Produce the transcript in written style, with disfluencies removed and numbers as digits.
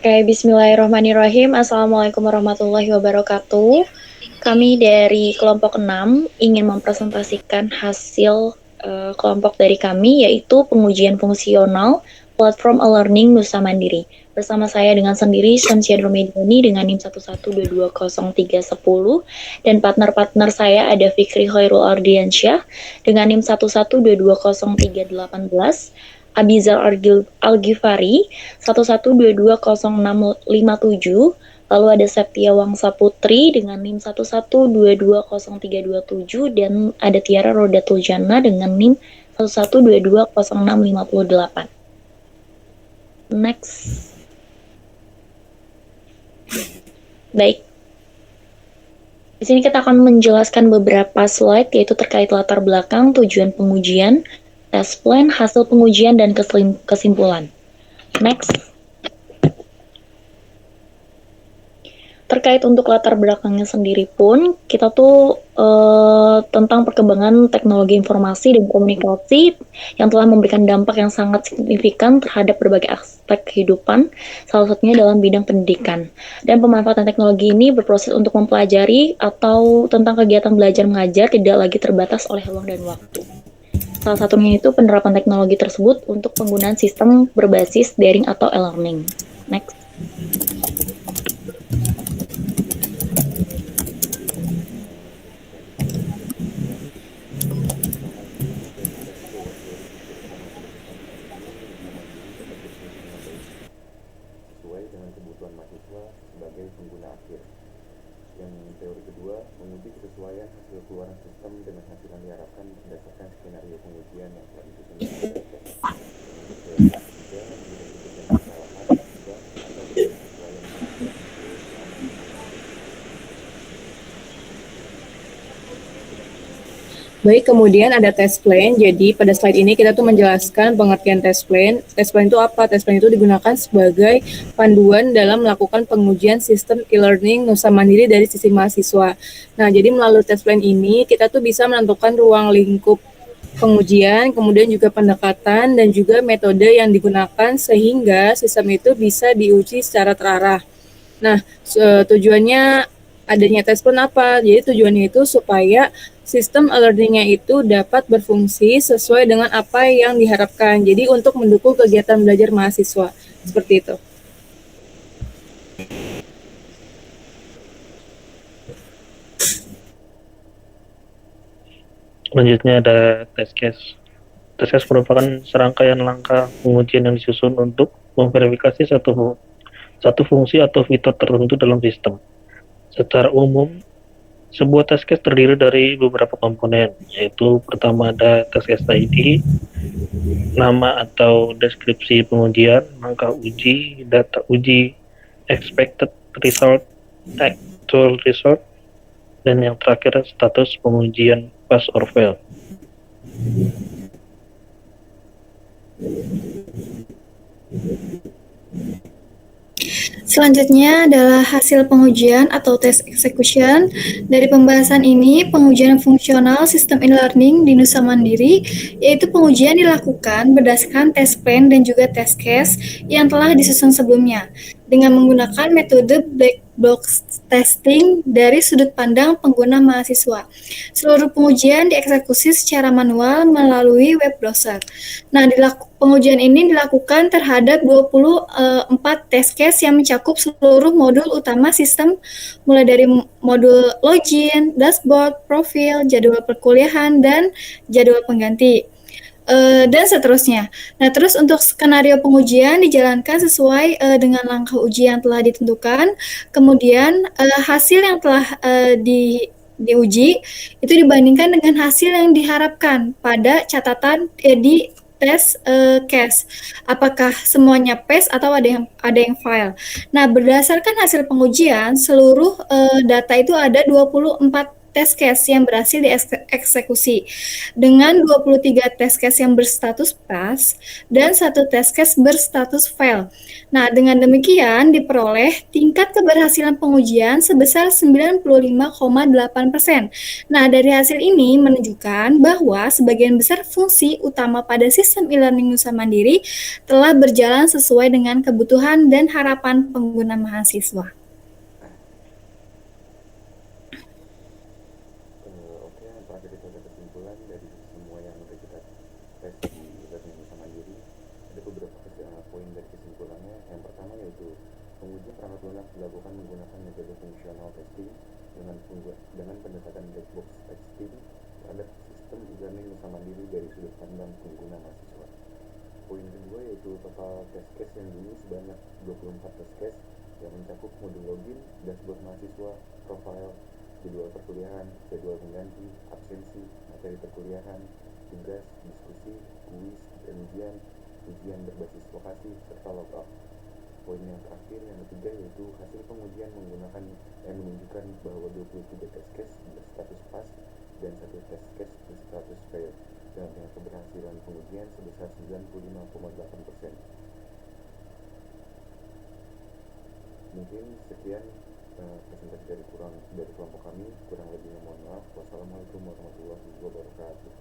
Oke, bismillahirrahmanirrahim. Assalamualaikum warahmatullahi wabarakatuh. Kami dari kelompok 6 ingin mempresentasikan hasil kelompok dari kami, yaitu pengujian fungsional platform e-learning Nusa Mandiri. Bersama saya dengan sendiri, Syamsia Dromediani dengan NIM 112203110, dan partner-partner saya ada Fikri Khairul Ardiansyah dengan NIM 112203811, Abizar Al-Ghifari 112200657, lalu ada Septia Wangsa Putri dengan NIM 1122037, dan ada Tiara Rodatul Jannah dengan NIM 112200658. Next. Baik. Di sini kita akan menjelaskan beberapa slide, yaitu terkait latar belakang, tujuan pengujian, test plan, hasil pengujian, dan kesimpulan. Next. Terkait untuk latar belakangnya sendiri pun, kita tuh tentang perkembangan teknologi informasi dan komunikasi yang telah memberikan dampak yang sangat signifikan terhadap berbagai aspek kehidupan, salah satunya dalam bidang pendidikan. Dan pemanfaatan teknologi ini berproses untuk mempelajari atau tentang kegiatan belajar mengajar tidak lagi terbatas oleh ruang dan waktu. Salah satunya itu penerapan teknologi tersebut untuk penggunaan sistem berbasis daring atau e-learning. Next. Sesuai dengan kebutuhan mahasiswa sebagai pengguna akhir. Yang teori kedua, menguji kesesuaian hasil keluaran sistem dengan hasil yang diharapkan berdasarkan skenario pengujian yang telah disusun. Baik, kemudian ada test plan. Jadi pada slide ini kita tuh menjelaskan pengertian test plan. Test plan itu apa? Test plan itu digunakan sebagai panduan dalam melakukan pengujian sistem e-learning Nusa Mandiri dari sisi mahasiswa. Nah, jadi melalui test plan ini kita tuh bisa menentukan ruang lingkup pengujian, kemudian juga pendekatan dan juga metode yang digunakan sehingga sistem itu bisa diuji secara terarah. Nah, tujuannya adanya test plan apa? Jadi tujuannya itu supaya sistem e-learning-nya itu dapat berfungsi sesuai dengan apa yang diharapkan. Jadi untuk mendukung kegiatan belajar mahasiswa. Seperti itu. Selanjutnya ada test case. Test case merupakan serangkaian langkah pengujian yang disusun untuk memverifikasi satu fungsi atau fitur tertentu dalam sistem. Secara umum, sebuah test case terdiri dari beberapa komponen, yaitu pertama ada test case ID, nama atau deskripsi pengujian, angka uji, data uji, expected result, actual result, dan yang terakhir status pengujian pass or fail. Selanjutnya adalah hasil pengujian atau test execution. Dari pembahasan ini, pengujian fungsional sistem e-learning di Nusa Mandiri, yaitu pengujian dilakukan berdasarkan test plan dan juga test case yang telah disusun sebelumnya, dengan menggunakan metode black box testing dari sudut pandang pengguna mahasiswa. Seluruh pengujian dieksekusi secara manual melalui web browser. Nah, pengujian ini dilakukan terhadap 24 test case yang mencakup seluruh modul utama sistem, mulai dari modul login, dashboard, profil, jadwal perkuliahan, dan jadwal pengganti. Dan seterusnya. Nah, terus untuk skenario pengujian dijalankan sesuai dengan langkah uji yang telah ditentukan. Kemudian hasil yang telah diuji itu dibandingkan dengan hasil yang diharapkan pada catatan di tes case. Apakah semuanya paste atau ada yang file. Nah, berdasarkan hasil pengujian, seluruh data itu ada 24 test case yang berhasil dieksekusi, dengan 23 test case yang berstatus pass dan 1 test case berstatus fail. Nah, dengan demikian diperoleh tingkat keberhasilan pengujian sebesar 95,8%. Nah, dari hasil ini menunjukkan bahwa sebagian besar fungsi utama pada sistem e-learning Nusa Mandiri telah berjalan sesuai dengan kebutuhan dan harapan pengguna mahasiswa. Oke, yang terakhir itu ada kesimpulan dari semua yang udah kita tes di learning Nusa Mandiri. Ada beberapa poin dari kesimpulannya. Yang pertama yaitu pengujian perangkat lunak dilakukan menggunakan metode fungsional testing dengan pendekatan black box testing terhadap sistem e-learning Nusa Mandiri dari sudut pandang pengguna mahasiswa. Poin kedua yaitu total test case yang dulu sebanyak 24 test case yang mencakup modul login, dashboard mahasiswa, profile, jadwal perkuliahan, jadwal pengganti, absensi, materi perkuliahan, tugas, diskusi, kuis, dan ujian berbasis lokasi, serta logout. Poin yang terakhir, yang ketiga, yaitu hasil pengujian yang menunjukkan bahwa 23 test case berstatus pass dan 1 test case berstatus fail dengan tingkat keberhasilan pengujian sebesar 95,8%. Mungkin sekian presentasi dari kelompok kami. Kurang lebihnya mohon maaf. Wassalamualaikum warahmatullahi wabarakatuh.